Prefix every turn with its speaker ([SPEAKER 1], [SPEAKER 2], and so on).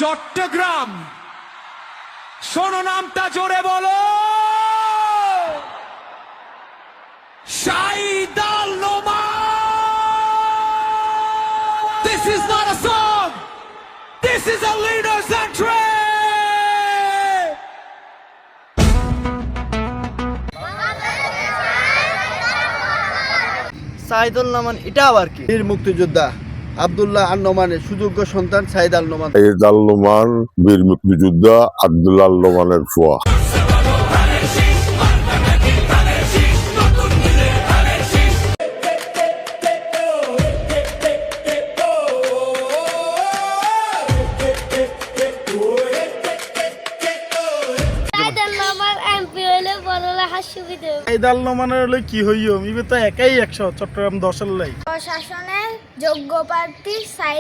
[SPEAKER 1] চট্টগ্রাম, শোনো নামটা জোরে বলো, শাহিদ আল Noman. This is not a song, this is a leader's entry.
[SPEAKER 2] Saidul Noman এটা আবার কি?
[SPEAKER 3] বীর মুক্তিযোদ্ধা আব্দুল্লাহ আল নোমানের সুযোগ্য সন্তান সাইদ আল নোমান।
[SPEAKER 4] সাইদ আল নোমান বীর মুক্তিযোদ্ধা আব্দুল্লাহ আল নোমানের ফুয়া।
[SPEAKER 5] সাইদ আল নোমানের হলে কি হইও, ইবে তো একাই 100 চট্টগ্রাম 10-এর লাই।
[SPEAKER 6] প্রশাসনের যোগ্য প্রার্থী সাইদ